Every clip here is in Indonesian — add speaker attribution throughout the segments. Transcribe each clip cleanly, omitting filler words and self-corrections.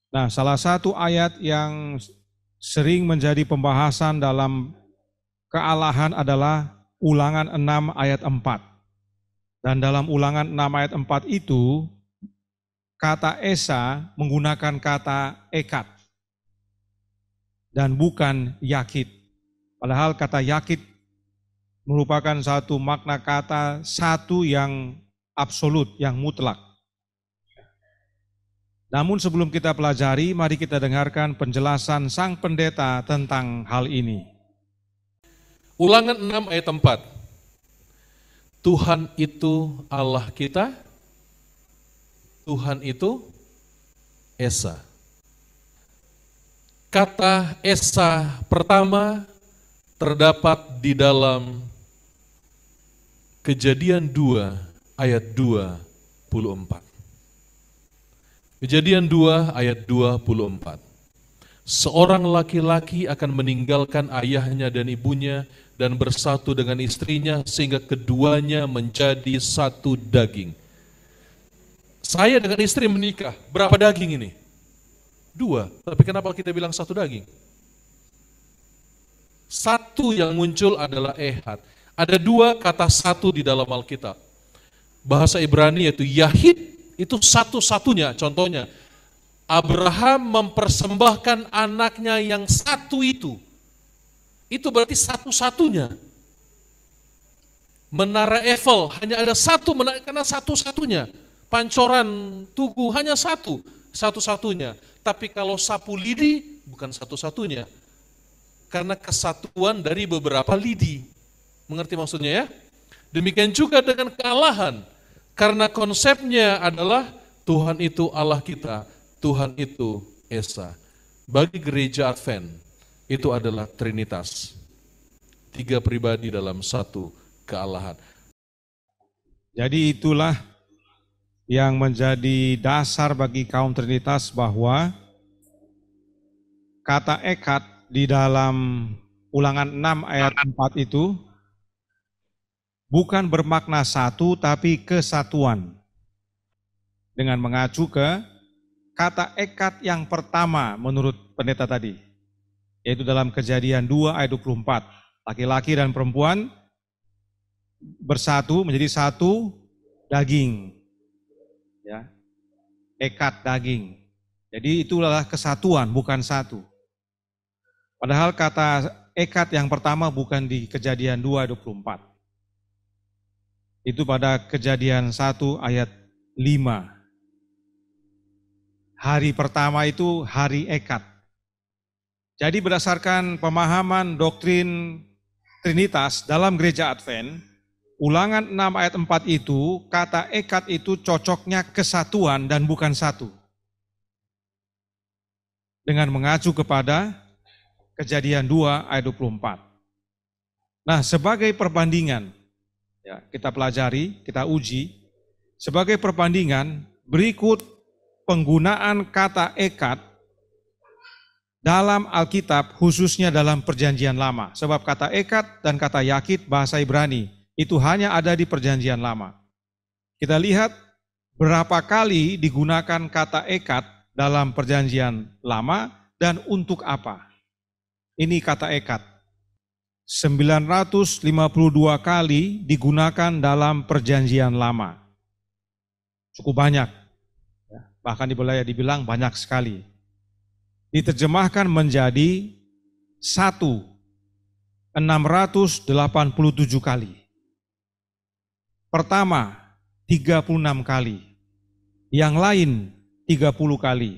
Speaker 1: Nah, salah satu ayat yang sering menjadi pembahasan dalam kealahan adalah Ulangan 6 ayat 4. Dan dalam Ulangan 6 ayat 4 itu, kata Esa menggunakan kata ekad dan bukan yakid. Padahal kata yakid merupakan satu makna kata satu yang absolut, yang mutlak. Namun sebelum kita pelajari, mari kita dengarkan penjelasan Sang Pendeta tentang hal ini.
Speaker 2: Ulangan 6 ayat 4. Tuhan itu Allah kita, Tuhan itu Esa. Kata Esa pertama terdapat di dalam Kejadian 2 ayat 24. Kejadian 2 ayat 24. Seorang laki-laki akan meninggalkan ayahnya dan ibunya dan bersatu dengan istrinya sehingga keduanya menjadi satu daging. Saya dengan istri menikah, berapa daging ini? 2, tapi kenapa kita bilang satu daging? Satu yang muncul adalah ehad. Ada 2 kata satu di dalam Alkitab. Bahasa Ibrani yaitu Yahid, itu satu-satunya. Contohnya, Abraham mempersembahkan anaknya yang satu itu. Itu berarti satu-satunya. Menara Eiffel hanya ada satu, karena satu-satunya. Pancoran Tugu hanya satu, satu-satunya. Tapi kalau sapu lidi bukan satu-satunya. Karena kesatuan dari beberapa lidi. Mengerti maksudnya ya? Demikian juga dengan kealahan. Karena konsepnya adalah Tuhan itu Allah kita, Tuhan itu Esa. Bagi gereja Advent, itu adalah Trinitas. 3 pribadi dalam satu kealahan.
Speaker 1: Jadi itulah yang menjadi dasar bagi kaum Trinitas bahwa kata ekad di dalam Ulangan 6 ayat 4 itu bukan bermakna satu tapi kesatuan. Dengan mengacu ke kata ekad yang pertama menurut pendeta tadi, yaitu dalam Kejadian 2 ayat 24. Laki-laki dan perempuan bersatu menjadi satu daging. Ya. Ekad daging. Jadi itulah kesatuan, bukan satu. Padahal kata ekad yang pertama bukan di Kejadian 2 ayat 24. Itu pada Kejadian 1 ayat 5. Hari pertama itu hari ekad. Jadi berdasarkan pemahaman doktrin Trinitas dalam gereja Advent, Ulangan 6 ayat 4 itu, kata ekad itu cocoknya kesatuan dan bukan satu. Dengan mengacu kepada Kejadian 2 ayat 24. Nah, sebagai perbandingan, ya, kita pelajari, kita uji, sebagai perbandingan, berikut penggunaan kata ekad dalam Alkitab, khususnya dalam Perjanjian Lama. Sebab kata ekad dan kata yakid bahasa Ibrani itu hanya ada di Perjanjian Lama. Kita lihat berapa kali digunakan kata ekad dalam Perjanjian Lama dan untuk apa. Ini kata ekad. 952 kali digunakan dalam Perjanjian Lama. Cukup banyak. Bahkan boleh dibilang banyak sekali. Diterjemahkan menjadi 687 kali. Pertama, 36 kali. Yang lain, 30 kali.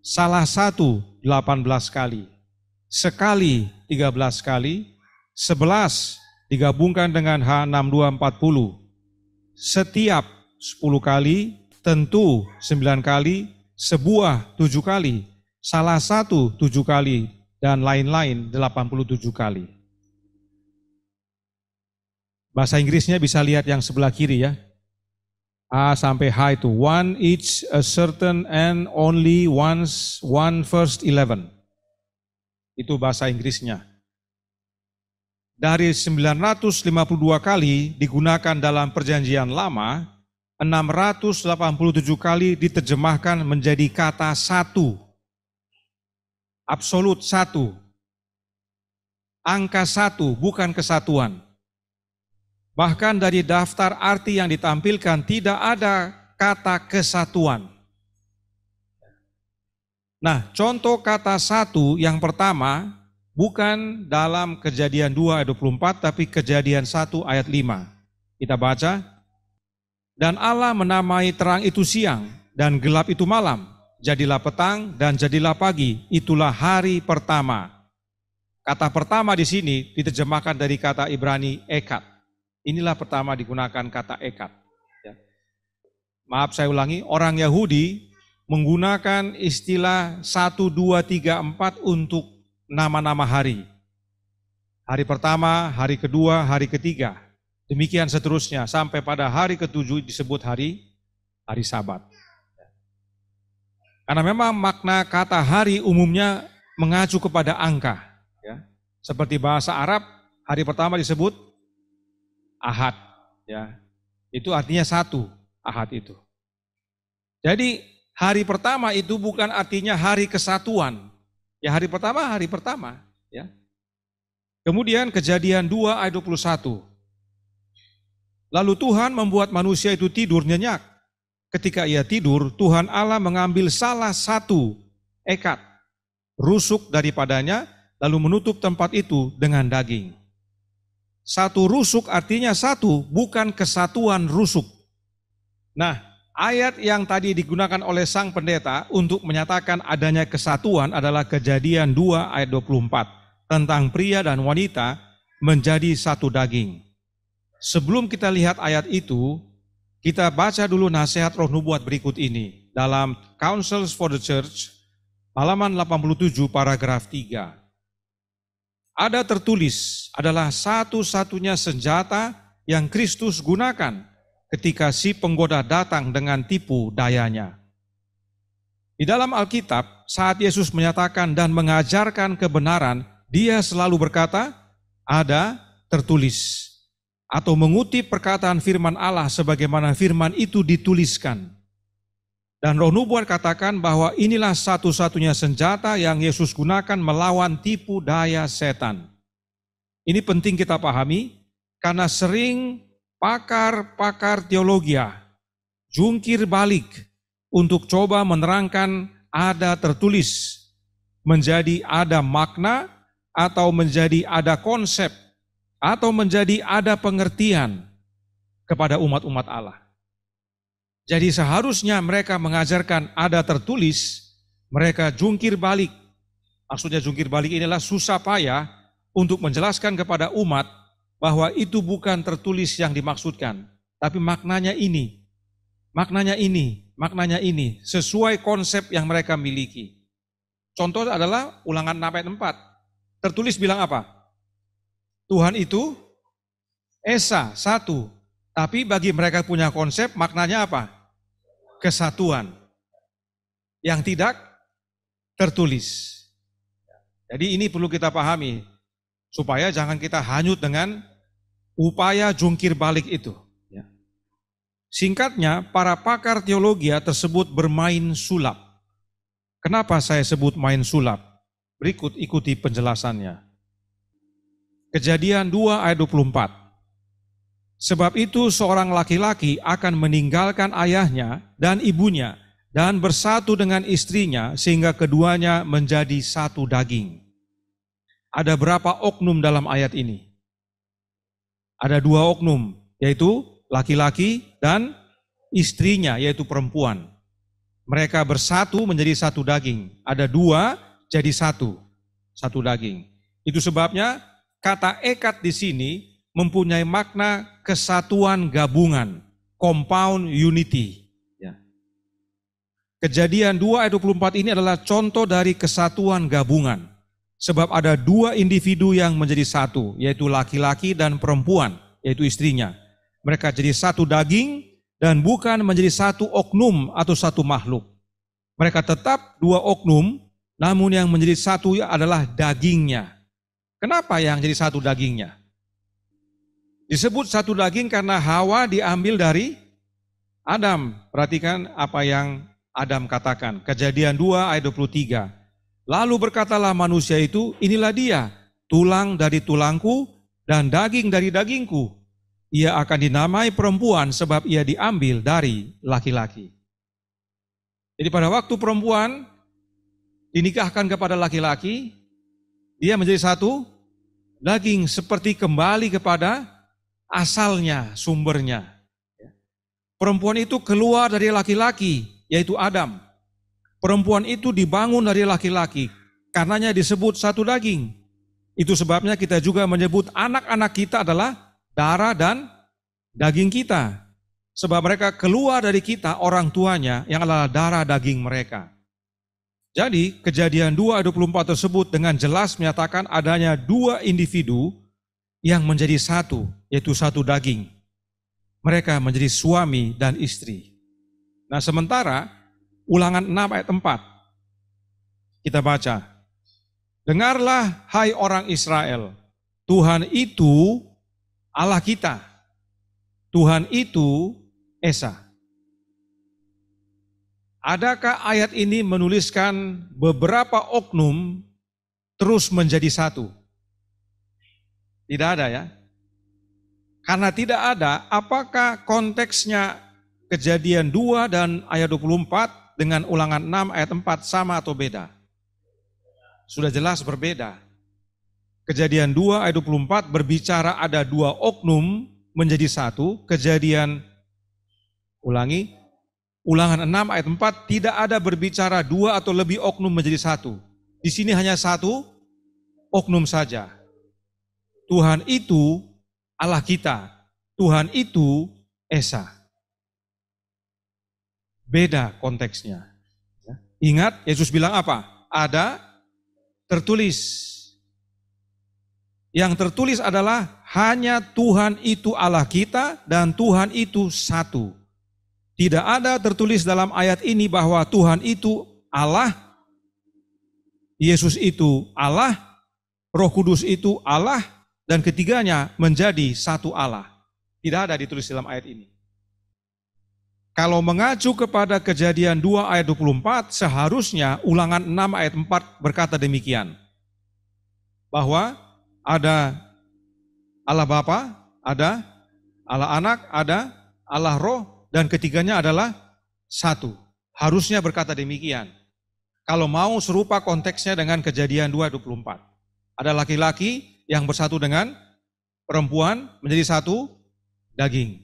Speaker 1: Salah satu, 18 kali. Sekali, 13 kali. 11 digabungkan dengan H6240. Setiap 10 kali, tentu 9 kali, sebuah 7 kali, salah satu 7 kali, dan lain-lain 87 kali. Bahasa Inggrisnya bisa lihat yang sebelah kiri ya. A sampai H itu. One each a certain and only once one first 11. Itu bahasa Inggrisnya. Dari 952 kali digunakan dalam Perjanjian Lama, 687 kali diterjemahkan menjadi kata satu absolut satu. Angka satu, bukan kesatuan. Bahkan dari daftar arti yang ditampilkan tidak ada kata kesatuan. Nah, contoh kata satu yang pertama bukan dalam Kejadian 2 ayat 24, tapi Kejadian 1 ayat 5. Kita baca, dan Allah menamai terang itu siang, dan gelap itu malam. Jadilah petang dan jadilah pagi, itulah hari pertama. Kata pertama di sini diterjemahkan dari kata Ibrani ekad. Inilah pertama digunakan kata ekad. Ya. Maaf saya ulangi, orang Yahudi menggunakan istilah 1, 2, 3, 4 untuk nama-nama hari. Hari pertama, hari kedua, hari ketiga. Demikian seterusnya sampai pada hari ketujuh disebut hari Sabat. Karena memang makna kata hari umumnya mengacu kepada angka. Ya. Seperti bahasa Arab, hari pertama disebut Ahad. Ya. Itu artinya satu, Ahad itu. Jadi hari pertama itu bukan artinya hari kesatuan. Ya hari pertama. Ya. Kemudian Kejadian 2 ayat 21. Lalu Tuhan membuat manusia itu tidur nyenyak. Ketika ia tidur, Tuhan Allah mengambil salah satu ekad rusuk daripadanya, lalu menutup tempat itu dengan daging. Satu rusuk artinya satu, bukan kesatuan rusuk. Nah, ayat yang tadi digunakan oleh sang pendeta untuk menyatakan adanya kesatuan adalah Kejadian 2 ayat 24 tentang pria dan wanita menjadi satu daging. Sebelum kita lihat ayat itu, kita baca dulu nasihat Roh Nubuat berikut ini dalam Counsels for the Church, halaman 87 paragraf 3. Ada tertulis adalah satu-satunya senjata yang Kristus gunakan ketika si penggoda datang dengan tipu dayanya. Di dalam Alkitab, saat Yesus menyatakan dan mengajarkan kebenaran, dia selalu berkata, ada tertulis. Atau mengutip perkataan firman Allah sebagaimana firman itu dituliskan. Dan Roh Nubuat katakan bahwa inilah satu-satunya senjata yang Yesus gunakan melawan tipu daya setan. Ini penting kita pahami karena sering pakar-pakar teologi jungkir balik untuk coba menerangkan ada tertulis menjadi ada makna atau menjadi ada konsep atau menjadi ada pengertian kepada umat-umat Allah. Jadi seharusnya mereka mengajarkan ada tertulis, mereka jungkir balik. Maksudnya jungkir balik inilah susah payah untuk menjelaskan kepada umat bahwa itu bukan tertulis yang dimaksudkan, tapi maknanya ini, sesuai konsep yang mereka miliki. Contoh adalah Ulangan 6 ayat 4. Tertulis bilang apa? Tuhan itu Esa, satu. Tapi bagi mereka punya konsep, maknanya apa? Kesatuan. Yang tidak tertulis. Jadi ini perlu kita pahami. Supaya jangan kita hanyut dengan upaya jungkir balik itu. Singkatnya, para pakar teologi tersebut bermain sulap. Kenapa saya sebut main sulap? Berikut ikuti penjelasannya. Kejadian 2 ayat 24. Sebab itu seorang laki-laki akan meninggalkan ayahnya dan ibunya dan bersatu dengan istrinya sehingga keduanya menjadi satu daging. Ada berapa oknum dalam ayat ini? Ada 2 oknum, yaitu laki-laki dan istrinya, yaitu perempuan. Mereka bersatu menjadi satu daging. Ada 2 jadi satu daging. Itu sebabnya kata ekad di sini mempunyai makna kesatuan gabungan, compound unity. Kejadian 2 ayat 24 ini adalah contoh dari kesatuan gabungan. Sebab ada 2 individu yang menjadi satu, yaitu laki-laki dan perempuan, yaitu istrinya. Mereka jadi satu daging dan bukan menjadi satu oknum atau satu makhluk. Mereka tetap 2 oknum, namun yang menjadi satu adalah dagingnya. Kenapa yang jadi satu dagingnya? Disebut satu daging karena Hawa diambil dari Adam. Perhatikan apa yang Adam katakan. Kejadian 2 ayat 23. Lalu berkatalah manusia itu, inilah dia, tulang dari tulangku dan daging dari dagingku. Ia akan dinamai perempuan sebab ia diambil dari laki-laki. Jadi pada waktu perempuan dinikahkan kepada laki-laki, dia menjadi satu daging, seperti kembali kepada asalnya, sumbernya. Perempuan itu keluar dari laki-laki, yaitu Adam. Perempuan itu dibangun dari laki-laki, karenanya disebut satu daging. Itu sebabnya kita juga menyebut anak-anak kita adalah darah dan daging kita. Sebab mereka keluar dari kita, orang tuanya, yang adalah darah daging mereka. Jadi Kejadian 2 ayat 24 tersebut dengan jelas menyatakan adanya dua individu yang menjadi satu, yaitu satu daging. Mereka menjadi suami dan istri. Nah sementara Ulangan 6 ayat 4 kita baca. Dengarlah hai orang Israel, Tuhan itu Allah kita. Tuhan itu Esa. Adakah ayat ini menuliskan beberapa oknum terus menjadi satu? Tidak ada ya. Karena tidak ada, apakah konteksnya Kejadian 2 dan ayat 24 dengan Ulangan 6 ayat 4 sama atau beda? Sudah jelas berbeda. Kejadian 2 ayat 24 berbicara ada dua oknum menjadi satu. Ulangan 6 ayat 4 tidak ada berbicara dua atau lebih oknum menjadi satu. Di sini hanya satu oknum saja. Tuhan itu Allah kita. Tuhan itu Esa. Beda konteksnya. Ingat Yesus bilang apa? Ada tertulis. Yang tertulis adalah hanya Tuhan itu Allah kita dan Tuhan itu satu. Tidak ada tertulis dalam ayat ini bahwa Tuhan itu Allah, Yesus itu Allah, Roh Kudus itu Allah, dan ketiganya menjadi satu Allah. Tidak ada ditulis dalam ayat ini. Kalau mengacu kepada Kejadian 2 ayat 24, seharusnya Ulangan 6 ayat 4 berkata demikian. Bahwa ada Allah Bapa, ada Allah Anak, ada Allah Roh, dan ketiganya adalah satu. Harusnya berkata demikian. Kalau mau serupa konteksnya dengan Kejadian 2 ayat 24. Ada laki-laki yang bersatu dengan perempuan menjadi satu daging.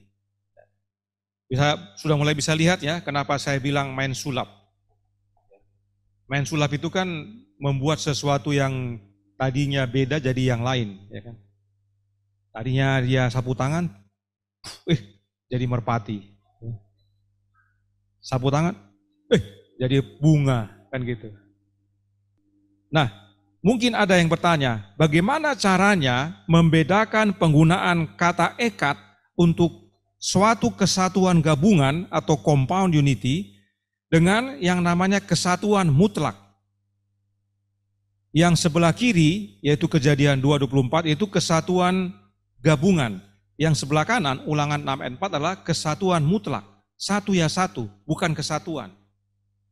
Speaker 1: Sudah mulai bisa lihat ya kenapa saya bilang main sulap. Main sulap itu kan membuat sesuatu yang tadinya beda jadi yang lain, ya kan? Tadinya dia sapu tangan, jadi merpati. Sapu tangan, jadi bunga, kan gitu. Nah, mungkin ada yang bertanya, bagaimana caranya membedakan penggunaan kata ekat untuk suatu kesatuan gabungan atau compound unity dengan yang namanya kesatuan mutlak. Yang sebelah kiri, yaitu Kejadian 2:24, itu kesatuan gabungan. Yang sebelah kanan, Ulangan 6 ayat 4 adalah kesatuan mutlak. Satu ya satu, bukan kesatuan.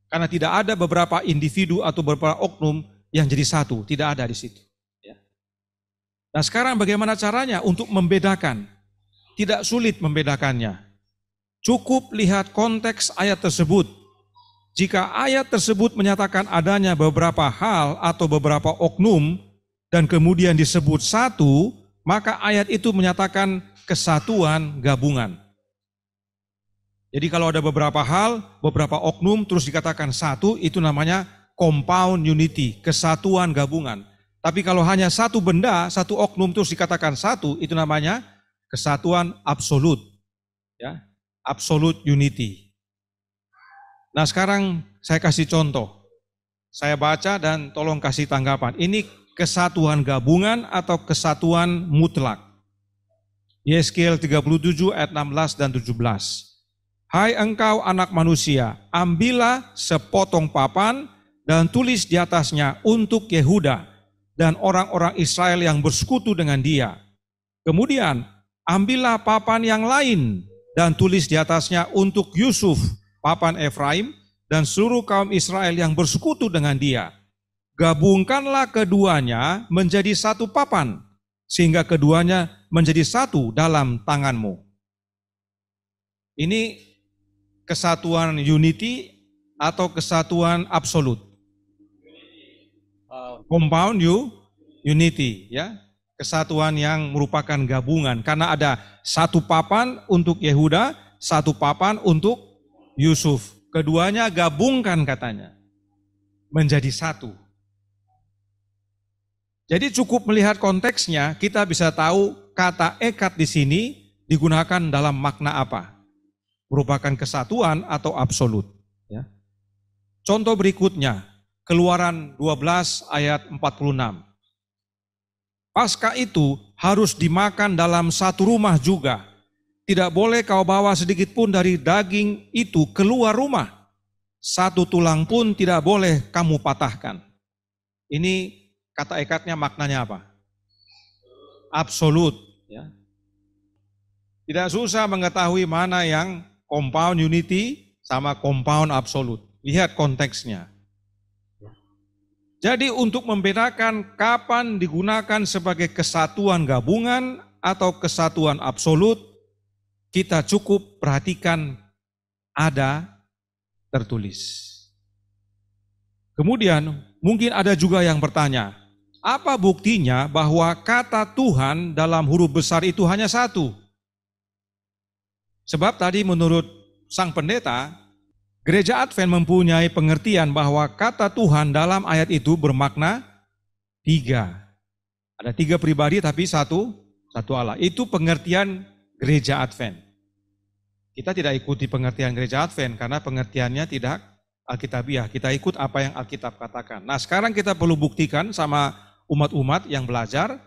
Speaker 1: Karena tidak ada beberapa individu atau beberapa oknum yang jadi satu, tidak ada di situ. Nah sekarang bagaimana caranya untuk membedakan? Tidak sulit membedakannya. Cukup lihat konteks ayat tersebut. Jika ayat tersebut menyatakan adanya beberapa hal atau beberapa oknum dan kemudian disebut satu, maka ayat itu menyatakan kesatuan gabungan. Jadi kalau ada beberapa hal, beberapa oknum terus dikatakan satu, itu namanya compound unity, kesatuan gabungan. Tapi kalau hanya satu benda, satu oknum terus dikatakan satu, itu namanya kesatuan absolut, ya, absolute unity. Nah sekarang saya kasih contoh, saya baca dan tolong kasih tanggapan. Ini kesatuan gabungan atau kesatuan mutlak. Yeskiel 37 ayat 16 dan 17. Hai engkau anak manusia, ambillah sepotong papan dan tulis di atasnya untuk Yehuda dan orang-orang Israel yang bersekutu dengan dia. Kemudian ambillah papan yang lain dan tulis di atasnya untuk Yusuf, papan Efraim, dan seluruh kaum Israel yang bersekutu dengan dia. gabungkanlah keduanya menjadi satu papan, sehingga keduanya menjadi satu dalam tanganmu. Ini kesatuan unity atau kesatuan absolut? Compound unity, ya. Kesatuan yang merupakan gabungan, karena ada satu papan untuk Yehuda, satu papan untuk Yusuf. Keduanya gabungkan katanya, menjadi satu. Jadi cukup melihat konteksnya, kita bisa tahu kata ekat di sini digunakan dalam makna apa. Merupakan kesatuan atau absolut. Ya. Contoh berikutnya, Keluaran 12 ayat 46. Paskah itu harus dimakan dalam satu rumah juga. Tidak boleh kau bawa sedikit pun dari daging itu keluar rumah. Satu tulang pun tidak boleh kamu patahkan. Ini kata ekatnya maknanya apa? Absolut. Ya. Tidak susah mengetahui mana yang compound unity sama compound absolut. Lihat konteksnya. Jadi untuk membedakan kapan digunakan sebagai kesatuan gabungan atau kesatuan absolut, kita cukup perhatikan ada tertulis. Kemudian mungkin ada juga yang bertanya, apa buktinya bahwa kata Tuhan dalam huruf besar itu hanya satu? Sebab tadi menurut sang pendeta, Gereja Advent mempunyai pengertian bahwa kata Tuhan dalam ayat itu bermakna tiga. Ada tiga pribadi tapi satu Allah. Itu pengertian Gereja Advent. Kita tidak ikuti pengertian Gereja Advent karena pengertiannya tidak Alkitabiah. Kita ikut apa yang Alkitab katakan. Nah, sekarang kita perlu buktikan sama umat-umat yang belajar,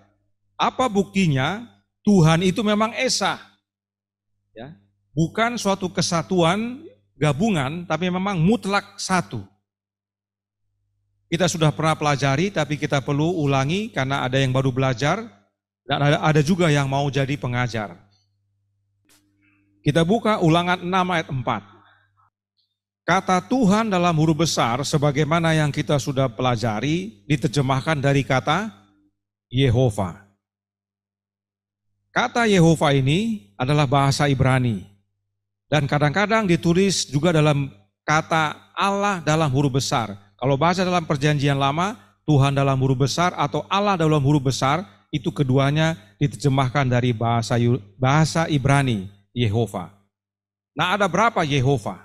Speaker 1: apa buktinya Tuhan itu memang esa. Ya, bukan suatu kesatuan gabungan, tapi memang mutlak satu. Kita sudah pernah pelajari, tapi kita perlu ulangi karena ada yang baru belajar, dan ada juga yang mau jadi pengajar. Kita buka Ulangan 6 ayat 4. Kata Tuhan dalam huruf besar, sebagaimana yang kita sudah pelajari, diterjemahkan dari kata Yehova. Kata Yehova ini adalah bahasa Ibrani. Dan kadang-kadang ditulis juga dalam kata Allah dalam huruf besar. Kalau bahasa dalam perjanjian lama, Tuhan dalam huruf besar atau Allah dalam huruf besar, itu keduanya diterjemahkan dari bahasa Ibrani, Yehova. Nah, ada berapa Yehova?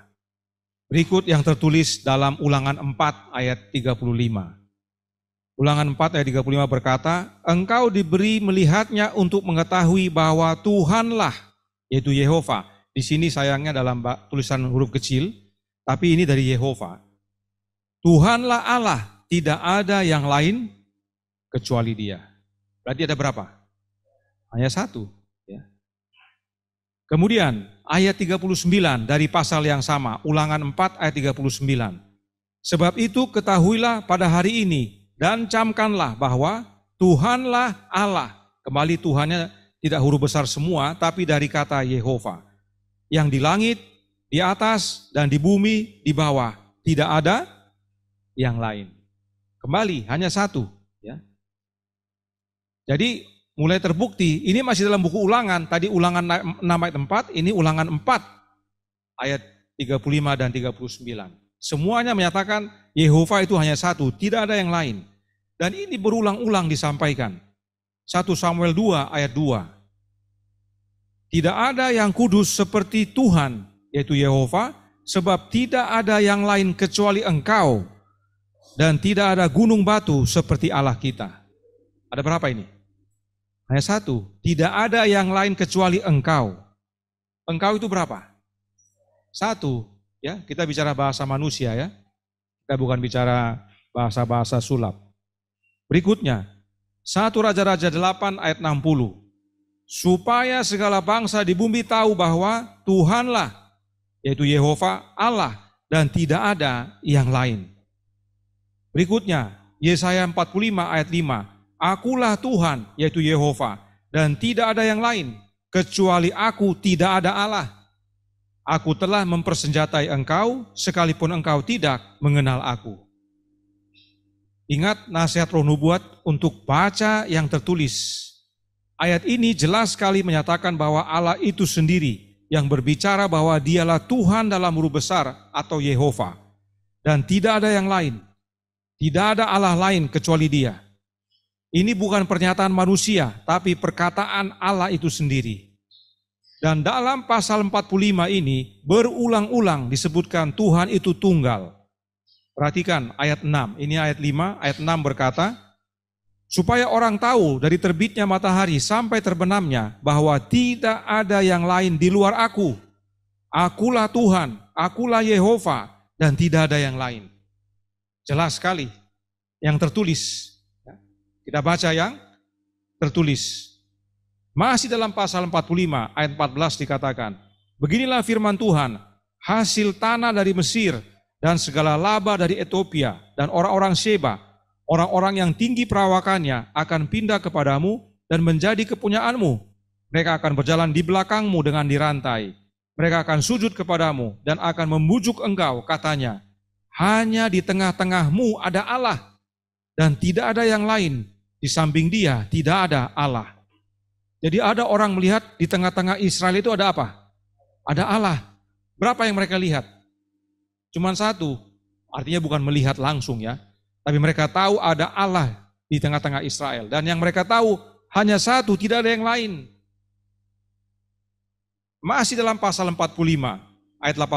Speaker 1: Berikut yang tertulis dalam Ulangan 4 ayat 35. Ulangan 4 ayat 35 berkata, engkau diberi melihatnya untuk mengetahui bahwa Tuhanlah, yaitu Yehova. Di sini sayangnya dalam tulisan huruf kecil, tapi ini dari Yehova. Tuhanlah Allah, tidak ada yang lain kecuali Dia. Berarti ada berapa? Hanya satu. Ya. Kemudian ayat 39 dari pasal yang sama, Ulangan 4 ayat 39. Sebab itu ketahuilah pada hari ini dan camkanlah bahwa Tuhanlah Allah. Kembali Tuhannya tidak huruf besar semua, tapi dari kata Yehova. Yang di langit, di atas, dan di bumi, di bawah. Tidak ada yang lain. Kembali, hanya satu. Ya. Jadi mulai terbukti, ini masih dalam buku Ulangan. Tadi Ulangan 6 ayat 4, ini Ulangan 4 ayat 35 dan 39. Semuanya menyatakan Yehova itu hanya satu, tidak ada yang lain. Dan ini berulang-ulang disampaikan. 1 Samuel 2 ayat 2. Tidak ada yang kudus seperti Tuhan, yaitu Yehova, sebab tidak ada yang lain kecuali Engkau, dan tidak ada gunung batu seperti Allah kita. Ada berapa ini? Hanya satu. Tidak ada yang lain kecuali Engkau. Engkau itu berapa? Satu. Ya, kita bicara bahasa manusia ya. Kita bukan bicara bahasa-bahasa sulap. Berikutnya, 1 Raja-Raja 8 ayat 60. Supaya segala bangsa di bumi tahu bahwa Tuhanlah, yaitu Yehova Allah, dan tidak ada yang lain. Berikutnya, Yesaya 45 ayat 5. Akulah Tuhan, yaitu Yehova, dan tidak ada yang lain, kecuali aku tidak ada Allah. Aku telah mempersenjatai engkau, sekalipun engkau tidak mengenal aku. Ingat nasihat roh nubuat untuk baca yang tertulis. Ayat ini jelas sekali menyatakan bahwa Allah itu sendiri yang berbicara bahwa dialah Tuhan dalam huruf besar atau Yehova. Dan tidak ada yang lain. Tidak ada Allah lain kecuali Dia. Ini bukan pernyataan manusia, tapi perkataan Allah itu sendiri. Dan dalam pasal 45 ini berulang-ulang disebutkan Tuhan itu tunggal. Perhatikan ayat 6, ini ayat 5, ayat 6 berkata, supaya orang tahu dari terbitnya matahari sampai terbenamnya bahwa tidak ada yang lain di luar aku. Akulah Tuhan, akulah Yehova, dan tidak ada yang lain. Jelas sekali yang tertulis. Kita baca yang tertulis. Masih dalam pasal 45 ayat 14 dikatakan, beginilah firman Tuhan, hasil tanah dari Mesir dan segala laba dari Ethiopia dan orang-orang Sheba, orang-orang yang tinggi perawakannya akan pindah kepadamu dan menjadi kepunyaanmu. Mereka akan berjalan di belakangmu dengan dirantai. Mereka akan sujud kepadamu dan akan membujuk engkau, katanya, hanya di tengah-tengahmu ada Allah dan tidak ada yang lain. Di samping Dia tidak ada Allah. Jadi ada orang melihat di tengah-tengah Israel itu ada apa? Ada Allah. Berapa yang mereka lihat? Cuman satu. Artinya bukan melihat langsung ya. Tapi mereka tahu ada Allah di tengah-tengah Israel. Dan yang mereka tahu hanya satu, tidak ada yang lain. Masih dalam pasal 45 ayat 18.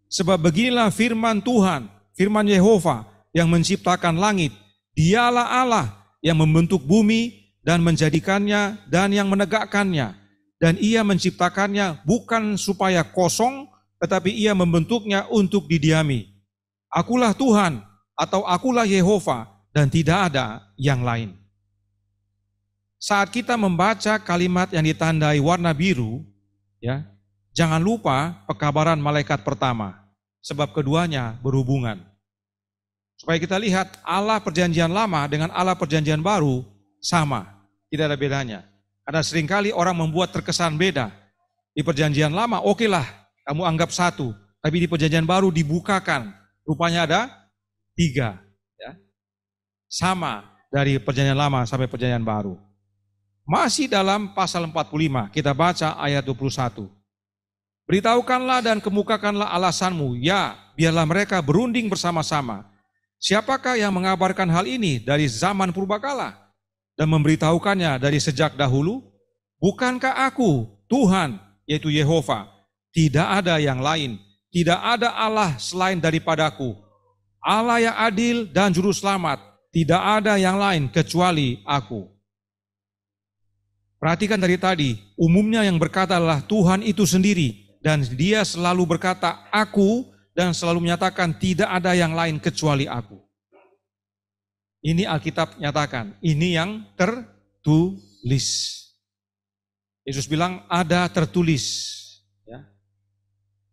Speaker 1: Sebab beginilah firman Tuhan, firman Yehova yang menciptakan langit. Dialah Allah yang membentuk bumi dan menjadikannya dan yang menegakkannya. Dan Ia menciptakannya bukan supaya kosong, tetapi Ia membentuknya untuk didiami. Akulah Tuhan atau akulah Yehova dan tidak ada yang lain. Saat kita membaca kalimat yang ditandai warna biru, ya, jangan lupa pekabaran malaikat pertama, sebab keduanya berhubungan. Supaya kita lihat Allah perjanjian lama dengan Allah perjanjian baru sama, tidak ada bedanya. Karena seringkali orang membuat terkesan beda. Di perjanjian lama okelah, kamu anggap satu, tapi di perjanjian baru dibukakan, rupanya ada 3. Ya. Sama dari perjanjian lama sampai perjanjian baru. Masih dalam pasal 45, kita baca ayat 21. Beritahukanlah dan kemukakanlah alasanmu, ya biarlah mereka berunding bersama-sama. Siapakah yang mengabarkan hal ini dari zaman purbakala dan memberitahukannya dari sejak dahulu? Bukankah aku, Tuhan, yaitu Yehova, tidak ada yang lain, tidak ada Allah selain daripadaku. Allah yang adil dan juru selamat, tidak ada yang lain kecuali aku. Perhatikan dari tadi, umumnya yang berkata adalah Tuhan itu sendiri, dan Dia selalu berkata aku, dan selalu menyatakan tidak ada yang lain kecuali aku. Ini Alkitab nyatakan, ini yang tertulis. Yesus bilang ada tertulis. Ya.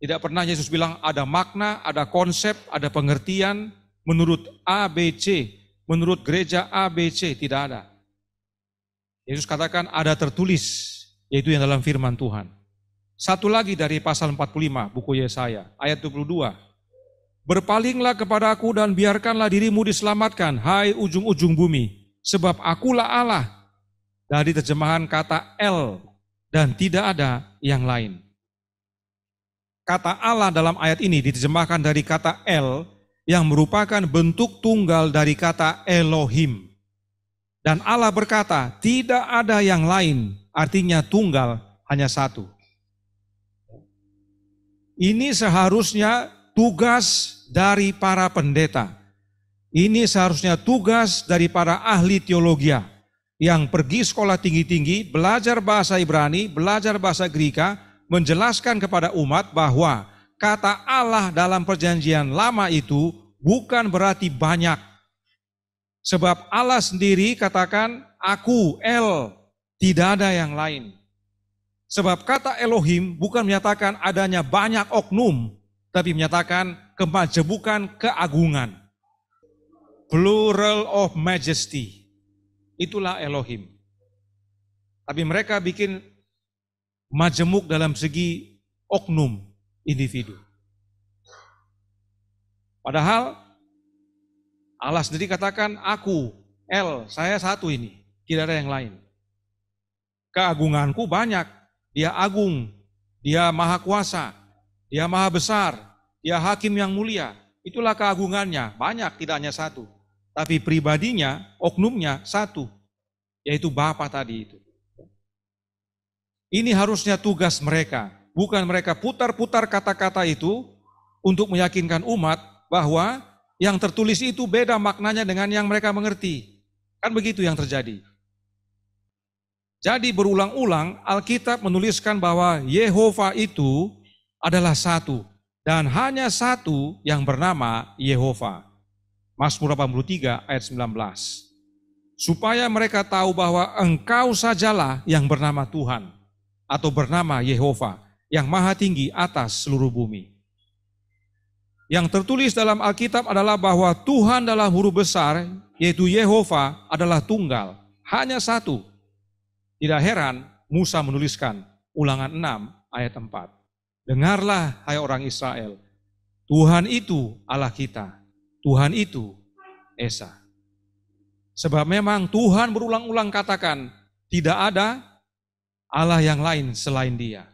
Speaker 1: Tidak pernah Yesus bilang ada makna, ada konsep, ada pengertian menurut ABC, menurut gereja ABC, tidak ada. Yesus katakan ada tertulis, yaitu yang dalam firman Tuhan. Satu lagi dari pasal 45, buku Yesaya, ayat 22. Berpalinglah kepadaku dan biarkanlah dirimu diselamatkan, hai ujung-ujung bumi, sebab akulah Allah. Dari terjemahan kata El, dan tidak ada yang lain. Kata Allah dalam ayat ini diterjemahkan dari kata El, yang merupakan bentuk tunggal dari kata Elohim. Dan Allah berkata, tidak ada yang lain, artinya tunggal, hanya satu. Ini seharusnya tugas dari para pendeta. Ini seharusnya tugas dari para ahli teologi yang pergi sekolah tinggi-tinggi, belajar bahasa Ibrani, belajar bahasa Greka, menjelaskan kepada umat bahwa kata Allah dalam perjanjian lama itu bukan berarti banyak. Sebab Allah sendiri katakan, aku El, tidak ada yang lain. Sebab kata Elohim bukan menyatakan adanya banyak oknum, tapi menyatakan kemajemukan keagungan. Plural of majesty. Itulah Elohim. Tapi mereka bikin majemuk dalam segi oknum individu. Padahal Allah sendiri katakan, aku, saya satu ini, tidak ada yang lain. Keagunganku banyak, dia agung, dia maha kuasa, dia maha besar, dia hakim yang mulia. Itulah keagungannya, banyak tidak hanya satu. Tapi pribadinya, oknumnya satu, yaitu Bapa tadi itu. Ini harusnya tugas mereka, bukan mereka putar-putar kata-kata itu untuk meyakinkan umat bahwa yang tertulis itu beda maknanya dengan yang mereka mengerti. Kan begitu yang terjadi. Jadi berulang-ulang Alkitab menuliskan bahwa Yehova itu adalah satu dan hanya satu yang bernama Yehova. Mazmur 83 ayat 19. Supaya mereka tahu bahwa engkau sajalah yang bernama Tuhan atau bernama Yehova, yang maha tinggi atas seluruh bumi. Yang tertulis dalam Alkitab adalah bahwa Tuhan dalam huruf besar, yaitu Yehova, adalah tunggal, hanya satu. Tidak heran Musa menuliskan Ulangan 6 ayat 4. Dengarlah hai orang Israel, Tuhan itu Allah kita, Tuhan itu Esa. Sebab memang Tuhan berulang-ulang katakan, tidak ada Allah yang lain selain Dia.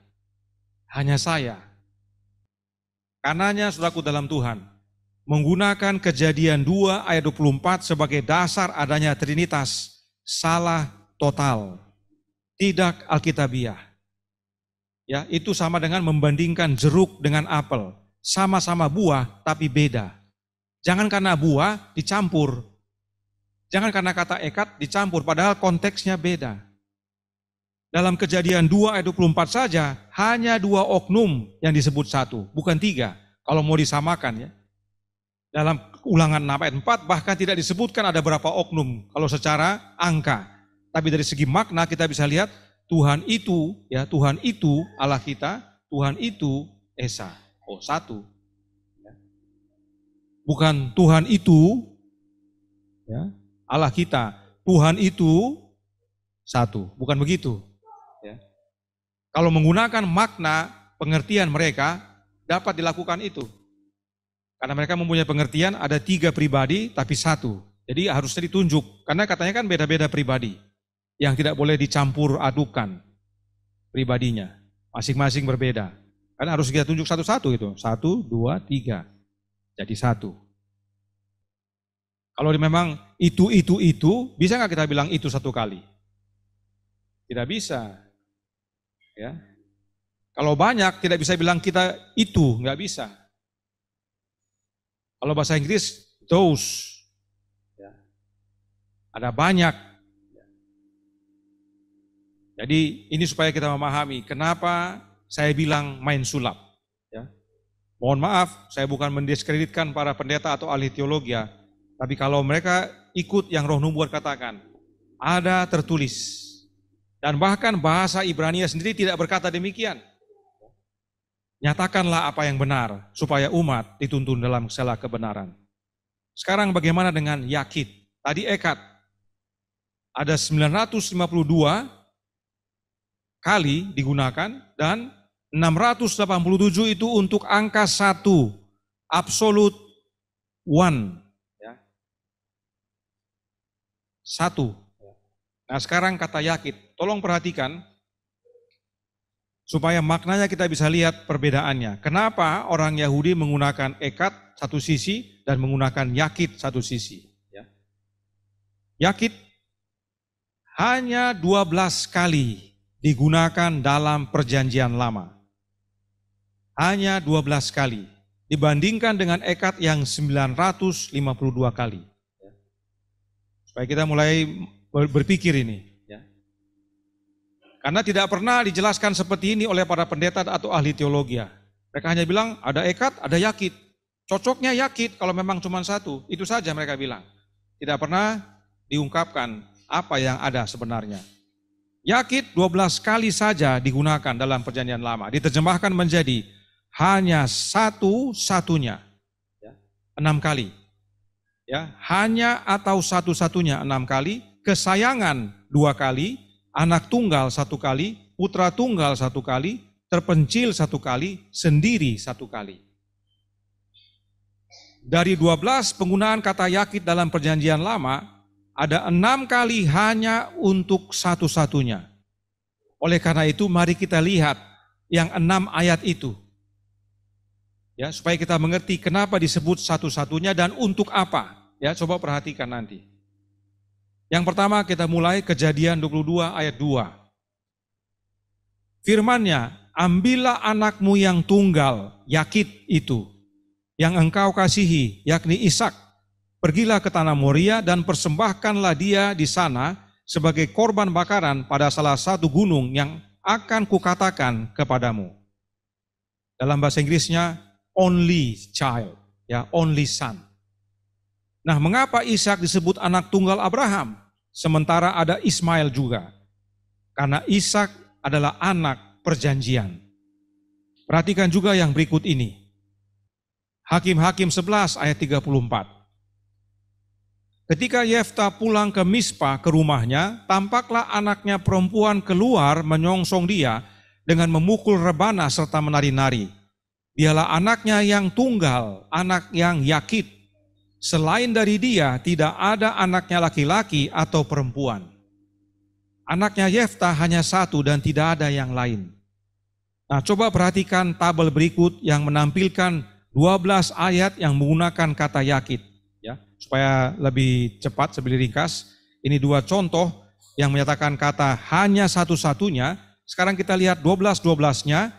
Speaker 1: Hanya saya. Karenanya saudaraku dalam Tuhan, menggunakan Kejadian 2 ayat 24 sebagai dasar adanya Trinitas, salah total. Tidak alkitabiah. Ya, itu sama dengan membandingkan jeruk dengan apel. Sama-sama buah tapi beda. Jangan karena buah dicampur. Jangan karena kata ekat dicampur, padahal konteksnya beda. Dalam Kejadian 2 ayat 24 saja, hanya 2 oknum yang disebut satu, bukan 3. Kalau mau disamakan ya. Dalam Ulangan 6 ayat 4 bahkan tidak disebutkan ada berapa oknum kalau secara angka. Tapi dari segi makna kita bisa lihat Tuhan itu Allah kita, Tuhan itu Esa. Oh, satu. Bukan Tuhan itu ya, Allah kita, Tuhan itu satu, bukan begitu. Ya. Kalau menggunakan makna pengertian mereka, dapat dilakukan itu. Karena mereka mempunyai pengertian ada 3 pribadi tapi satu. Jadi harusnya ditunjuk, karena katanya kan beda-beda pribadi. Yang tidak boleh dicampur adukan pribadinya. Masing-masing berbeda. Karena harus kita tunjuk satu-satu itu. 1, 2, 3. Jadi satu. Kalau memang itu, bisa nggak kita bilang itu satu kali? Tidak bisa. Ya. Kalau banyak tidak bisa bilang kita itu, nggak bisa. Kalau bahasa Inggris, those. Ya. Ada banyak. Jadi ini supaya kita memahami kenapa saya bilang main sulap. Ya. Mohon maaf, saya bukan mendiskreditkan para pendeta atau ahli teologi, tapi kalau mereka ikut yang Roh Nubuat katakan, ada tertulis. Dan bahkan bahasa Ibrania sendiri tidak berkata demikian. Nyatakanlah apa yang benar, supaya umat dituntun dalam segala kebenaran. Sekarang bagaimana dengan yakid? Tadi ekad. Ada 952 kali digunakan dan 687 itu untuk angka 1, absolute one. Ya. 1. Nah sekarang kata yakid, tolong perhatikan supaya maknanya kita bisa lihat perbedaannya. Kenapa orang Yahudi menggunakan ekad satu sisi dan menggunakan yakid satu sisi. Ya. Yakid hanya 12 kali digunakan dalam perjanjian lama. Hanya 12 kali. Dibandingkan dengan ekad yang 952 kali. Supaya kita mulai berpikir ini. Karena tidak pernah dijelaskan seperti ini oleh para pendeta atau ahli teologi. Mereka hanya bilang ada ekad, ada yakid. Cocoknya yakid kalau memang cuma satu. Itu saja mereka bilang. Tidak pernah diungkapkan apa yang ada sebenarnya. Yakid 12 kali saja digunakan dalam perjanjian lama. Diterjemahkan menjadi hanya satu-satunya. 6 kali. Ya, hanya atau satu-satunya 6 kali. Kesayangan 2 kali. Anak tunggal 1 kali. Putra tunggal 1 kali. Terpencil 1 kali. Sendiri 1 kali. dari 12 penggunaan kata yakid dalam perjanjian lama, ada 6 kali hanya untuk satu-satunya. Oleh karena itu mari kita lihat yang 6 ayat itu. Ya, supaya kita mengerti kenapa disebut satu-satunya dan untuk apa. Ya, coba perhatikan nanti. Yang pertama kita mulai Kejadian 22 ayat 2. Firman-Nya, ambillah anakmu yang tunggal, yakid itu, yang engkau kasihi, yakni Ishak. Pergilah ke tanah Moria dan persembahkanlah dia di sana sebagai korban bakaran pada salah satu gunung yang akan kukatakan kepadamu. Dalam bahasa Inggrisnya, only child, ya, only son. Nah, mengapa Ishak disebut anak tunggal Abraham, sementara ada Ismail juga? Karena Ishak adalah anak perjanjian. Perhatikan juga yang berikut ini. Hakim-Hakim 11 ayat 34. Ketika Yefta pulang ke Mispa ke rumahnya, tampaklah anaknya perempuan keluar menyongsong dia dengan memukul rebana serta menari-nari. Dialah anaknya yang tunggal, anak yang yakid. Selain dari dia, tidak ada anaknya laki-laki atau perempuan. Anaknya Yefta hanya satu dan tidak ada yang lain. Nah, coba perhatikan tabel berikut yang menampilkan 12 ayat yang menggunakan kata yakid. Ya, supaya lebih cepat, lebih ringkas. Ini 2 contoh yang menyatakan kata hanya satu-satunya. Sekarang kita lihat 12-12-nya,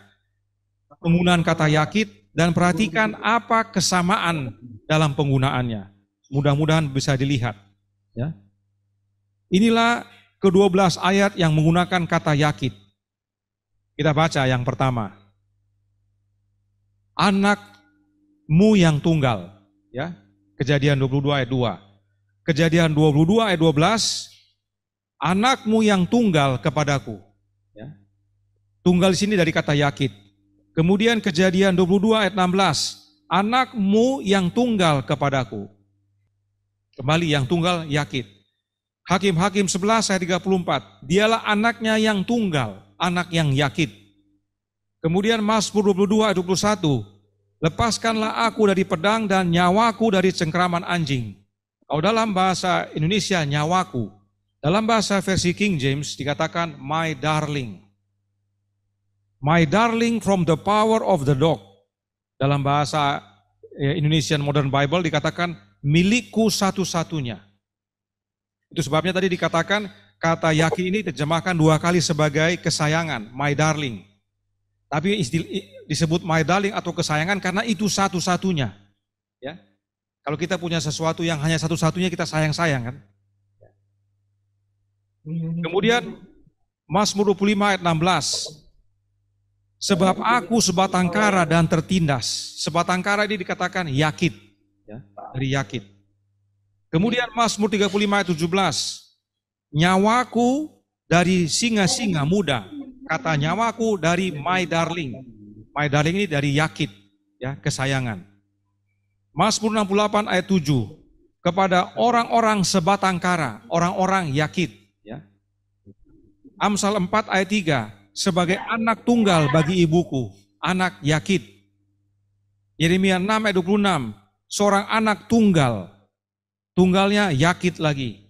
Speaker 1: penggunaan kata yakid, dan perhatikan apa kesamaan dalam penggunaannya. Mudah-mudahan bisa dilihat. Ya. Inilah ke-12 ayat yang menggunakan kata yakid. Kita baca yang pertama. Anakmu yang tunggal. Ya, Kejadian 22 ayat 2. Kejadian 22 ayat 12. Anakmu yang tunggal kepadaku. Ya. Tunggal di sini dari kata yakid. Kemudian Kejadian 22 ayat 16. Anakmu yang tunggal kepadaku. Kembali yang tunggal yakid. Hakim-Hakim 11 ayat 34. Dialah anaknya yang tunggal, anak yang yakid. Kemudian Mazmur 22 ayat 21. Lepaskanlah aku dari pedang dan nyawaku dari cengkraman anjing. Kalau dalam bahasa Indonesia nyawaku, dalam bahasa versi King James dikatakan my darling. My darling from the power of the dog. Dalam bahasa Indonesian Modern Bible dikatakan milikku satu-satunya. Itu sebabnya tadi dikatakan kata yakid ini terjemahkan 2 kali sebagai kesayangan, my darling. Tapi disebut my darling atau kesayangan karena itu satu-satunya. Ya. Kalau kita punya sesuatu yang hanya satu-satunya kita sayang-sayang kan. Kemudian Mazmur 25 ayat 16. Sebab aku sebatang kara dan tertindas. Sebatang kara ini dikatakan yakid. Ya, dari yakid. Kemudian Mazmur 35 ayat 17. Nyawaku dari singa-singa muda. Kata nyawaku dari my darling. My darling ini dari yakid, ya, kesayangan. Mazmur 68 ayat 7. Kepada orang-orang sebatang kara, orang-orang yakid, ya. Amsal 4 ayat 3. Sebagai anak tunggal bagi ibuku, anak yakid. Yeremia 6 ayat 26. Seorang anak tunggal, tunggalnya yakid lagi.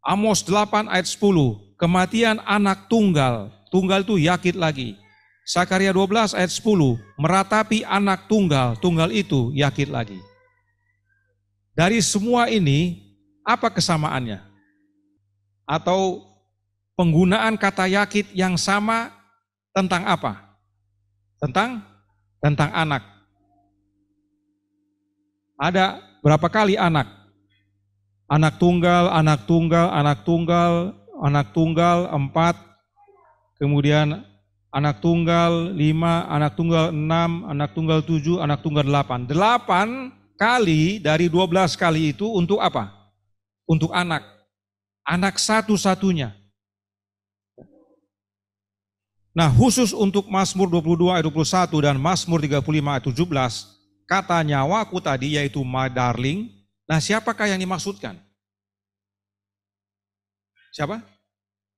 Speaker 1: Amos 8 ayat 10. Kematian anak tunggal, tunggal itu yakid lagi. Sakaria 12 ayat 10, meratapi anak tunggal, tunggal itu yakid lagi. Dari semua ini, apa kesamaannya? Atau penggunaan kata yakid yang sama tentang apa? Tentang anak. Ada berapa kali anak? Anak tunggal, anak tunggal, anak tunggal, anak tunggal 4, kemudian anak tunggal 5, anak tunggal 6, anak tunggal 7, anak tunggal 8. 8 kali dari 12 kali itu untuk apa? Untuk anak. Anak satu-satunya. Nah, khusus untuk Mazmur 22 ayat 21 dan Mazmur 35 ayat 17, kata nyawaku tadi yaitu my darling. Nah, siapakah yang dimaksudkan? Siapa?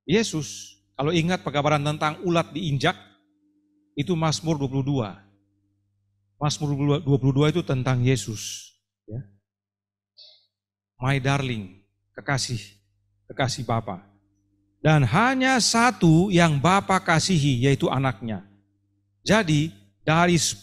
Speaker 1: Yesus. Kalau ingat pekabaran tentang ulat diinjak, itu Mazmur 22. Mazmur 22 itu tentang Yesus. Ya. My darling, kekasih Bapa. Dan hanya satu yang Bapa kasihi, yaitu anaknya. Jadi dari 10,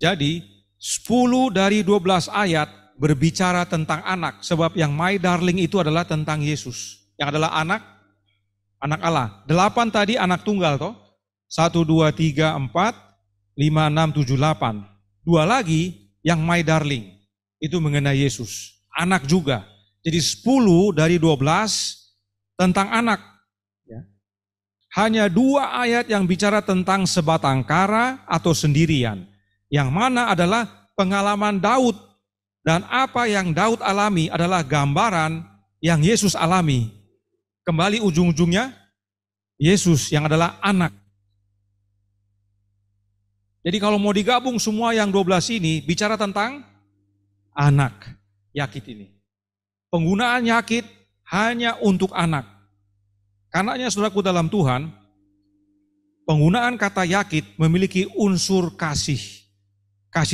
Speaker 1: jadi 10 dari 12 ayat berbicara tentang anak, sebab yang my darling itu adalah tentang Yesus, yang adalah anak Allah. 8 tadi anak tunggal toh. 1, 2, 3, 4, 5, 6, 7, 8. 2 lagi yang my darling, itu mengenai Yesus. Anak juga. Jadi 10 dari 12 tentang anak. Ya. Hanya 2 ayat yang bicara tentang sebatang kara atau sendirian. Yang mana adalah pengalaman Daud. Dan apa yang Daud alami adalah gambaran yang Yesus alami. Kembali ujung-ujungnya, Yesus yang adalah anak. Jadi kalau mau digabung semua yang 12 ini, bicara tentang anak, Yakit ini. Penggunaan Yakit hanya untuk anak. Karenanya saudaraku dalam Tuhan, penggunaan kata Yakit memiliki unsur kasih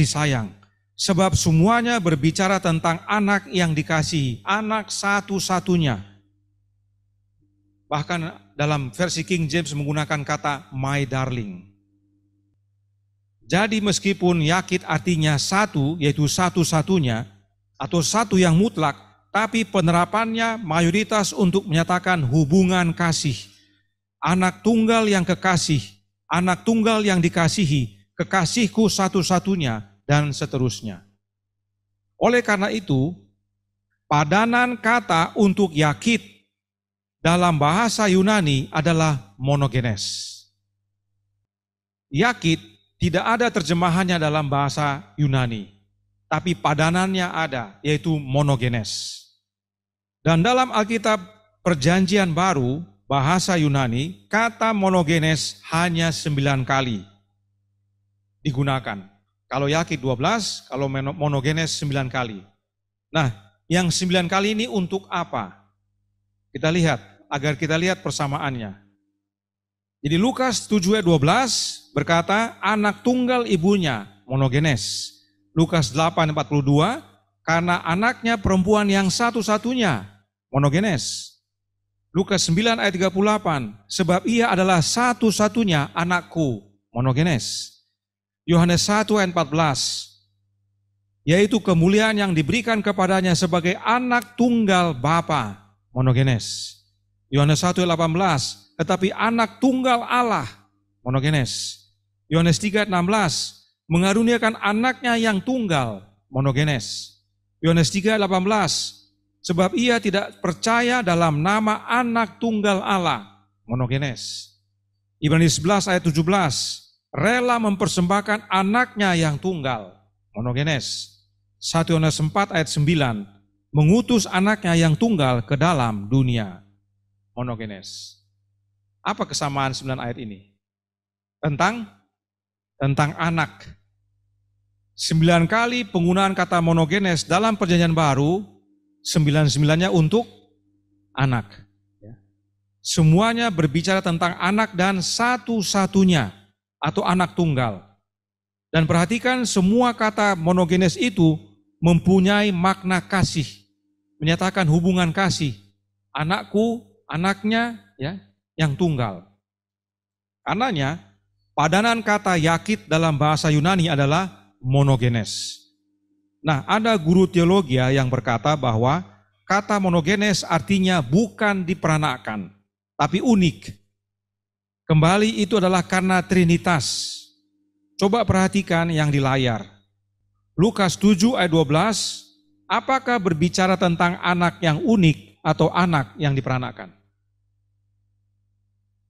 Speaker 1: sayang. Sebab semuanya berbicara tentang anak yang dikasihi, anak satu-satunya. Bahkan dalam versi King James menggunakan kata my darling. Jadi meskipun Yakit artinya satu, yaitu satu-satunya, atau satu yang mutlak, tapi penerapannya mayoritas untuk menyatakan hubungan kasih. Anak tunggal yang kekasih, anak tunggal yang dikasihi, kekasihku satu-satunya, dan seterusnya. Oleh karena itu, padanan kata untuk Yakit dalam bahasa Yunani adalah monogenes. Yakit tidak ada terjemahannya dalam bahasa Yunani, tapi padanannya ada, yaitu monogenes. Dan dalam Alkitab Perjanjian Baru, bahasa Yunani, kata monogenes hanya 9 kali digunakan. Kalau Yakit 12, kalau monogenes 9 kali. Nah, yang 9 kali ini untuk apa? Kita lihat, agar kita lihat persamaannya. Jadi Lukas 7 ayat 12 berkata, anak tunggal ibunya, monogenes. Lukas 8 ayat 42, karena anaknya perempuan yang satu-satunya, monogenes. Lukas 9 ayat 38, sebab ia adalah satu-satunya anakku, monogenes. Yohanes 1 ayat 14, yaitu kemuliaan yang diberikan kepadanya sebagai anak tunggal Bapa, monogenes. Yohanes 1 ayat 18, tetapi anak tunggal Allah, monogenes. Yohanes 3 ayat 16, mengaruniakan anaknya yang tunggal, monogenes. Yohanes 3 ayat 18, sebab ia tidak percaya dalam nama anak tunggal Allah, monogenes. Ibrani 11 ayat 17, rela mempersembahkan anaknya yang tunggal, monogenes. 1 Yohanes 4 ayat 9, mengutus anaknya yang tunggal ke dalam dunia, monogenes. Apa kesamaan 9 ayat ini? Tentang anak. 9 kali penggunaan kata monogenes dalam Perjanjian Baru, 9-9-nya untuk anak. Semuanya berbicara tentang anak dan satu-satunya, atau anak tunggal. Dan perhatikan semua kata monogenes itu mempunyai makna kasih, menyatakan hubungan kasih. Anakku, anaknya, ya, yang tunggal. Karenanya, padanan kata Yakit dalam bahasa Yunani adalah monogenes. Nah, ada guru teologi yang berkata bahwa kata monogenes artinya bukan diperanakkan, tapi unik. Kembali itu adalah karena Trinitas. Coba perhatikan yang di layar. Lukas 7 ayat 12, apakah berbicara tentang anak yang unik atau anak yang diperanakkan?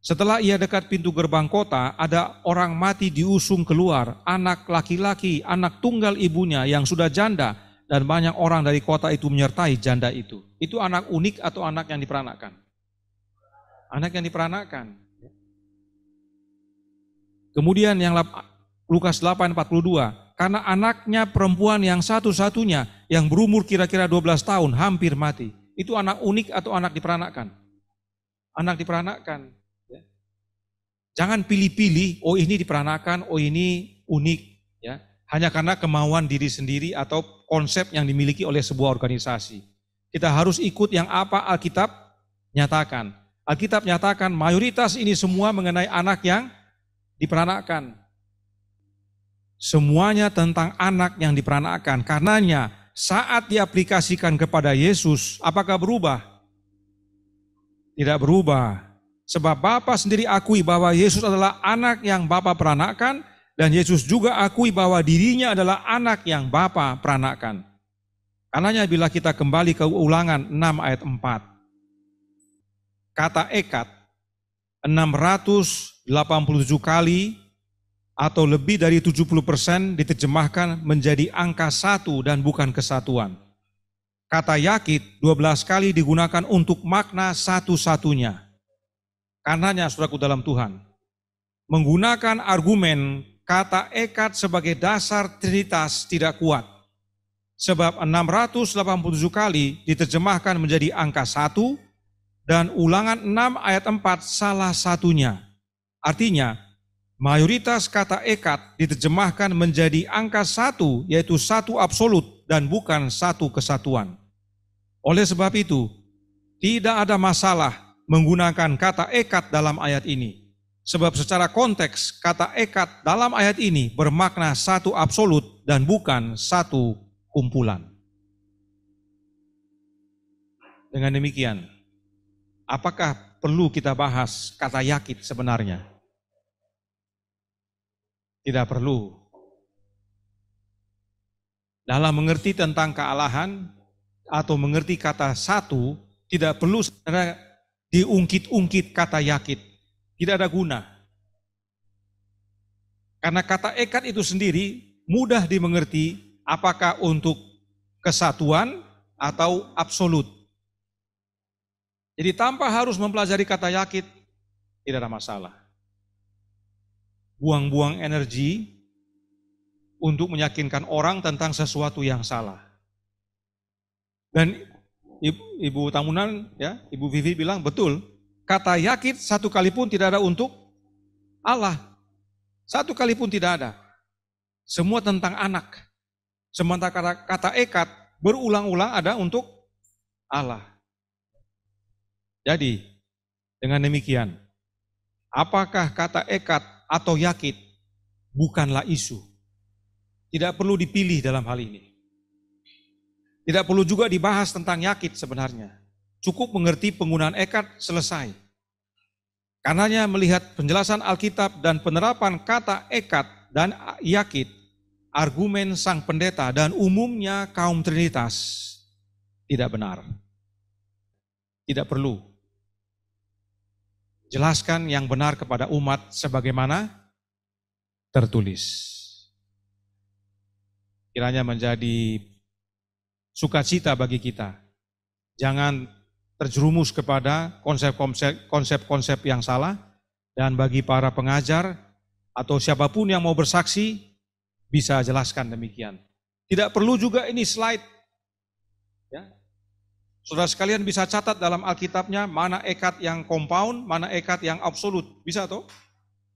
Speaker 1: Setelah ia dekat pintu gerbang kota, ada orang mati diusung keluar, anak laki-laki, anak tunggal ibunya yang sudah janda, dan banyak orang dari kota itu menyertai janda itu. Itu anak unik atau anak yang diperanakkan? Anak yang diperanakkan. Kemudian yang Lukas 8:42, karena anaknya perempuan yang satu-satunya yang berumur kira-kira 12 tahun hampir mati. Itu anak unik atau anak diperanakkan? Anak diperanakkan. Jangan pilih-pilih, oh ini diperanakkan, oh ini unik, ya, hanya karena kemauan diri sendiri atau konsep yang dimiliki oleh sebuah organisasi. Kita harus ikut yang apa Alkitab nyatakan. Alkitab nyatakan mayoritas ini semua mengenai anak yang diperanakkan. Semuanya tentang anak yang diperanakkan. Karenanya saat diaplikasikan kepada Yesus, apakah berubah? Tidak berubah. Sebab Bapa sendiri akui bahwa Yesus adalah anak yang Bapa peranakkan, dan Yesus juga akui bahwa dirinya adalah anak yang Bapa peranakkan. Karenanya bila kita kembali ke Ulangan 6 ayat 4, kata ekat 687 kali atau lebih dari 70% diterjemahkan menjadi angka 1 dan bukan kesatuan. Kata yakit 12 kali digunakan untuk makna satu-satunya. Karenanya saudaraku dalam Tuhan, menggunakan argumen kata ekat sebagai dasar Trinitas tidak kuat. Sebab 687 kali diterjemahkan menjadi angka 1 dan Ulangan 6 ayat 4 salah satunya. Artinya, mayoritas kata ekat diterjemahkan menjadi angka 1, yaitu satu absolut dan bukan satu kesatuan. Oleh sebab itu, tidak ada masalah menggunakan kata ekat dalam ayat ini. Sebab secara konteks, kata ekat dalam ayat ini bermakna satu absolut dan bukan satu kumpulan. Dengan demikian, apakah perlu kita bahas kata yakit sebenarnya? Tidak perlu. Dalam mengerti tentang kealahan atau mengerti kata satu, tidak perlu sebenarnya diungkit-ungkit kata yakit. Tidak ada guna. Karena kata ekat itu sendiri mudah dimengerti apakah untuk kesatuan atau absolut. Jadi tanpa harus mempelajari kata yakit, tidak ada masalah. Buang-buang energi untuk meyakinkan orang tentang sesuatu yang salah. Dan Ibu Tamunan, ya, Ibu Vivi bilang betul, kata yakit satu kali pun tidak ada untuk Allah. Satu kali pun tidak ada. Semua tentang anak. Sementara kata ekat berulang-ulang ada untuk Allah. Jadi, dengan demikian, apakah kata ekat atau yakit bukanlah isu? Tidak perlu dipilih dalam hal ini. Tidak perlu juga dibahas tentang yakit sebenarnya. Cukup mengerti penggunaan ekat, selesai. Karenanya melihat penjelasan Alkitab dan penerapan kata ekat dan yakit, argumen sang pendeta dan umumnya kaum Trinitas tidak benar. Tidak perlu. Jelaskan yang benar kepada umat sebagaimana tertulis. Kiranya menjadi sukacita bagi kita. Jangan terjerumus kepada konsep-konsep yang salah, dan bagi para pengajar atau siapapun yang mau bersaksi bisa jelaskan demikian. Tidak perlu juga ini slide. Ya. Saudara sekalian bisa catat dalam Alkitabnya mana ekat yang compound, mana ekat yang absolut. Bisa toh?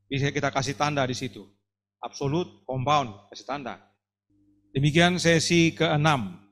Speaker 1: Bisa kita kasih tanda di situ. Absolut, compound, kasih tanda. Demikian sesi ke-6.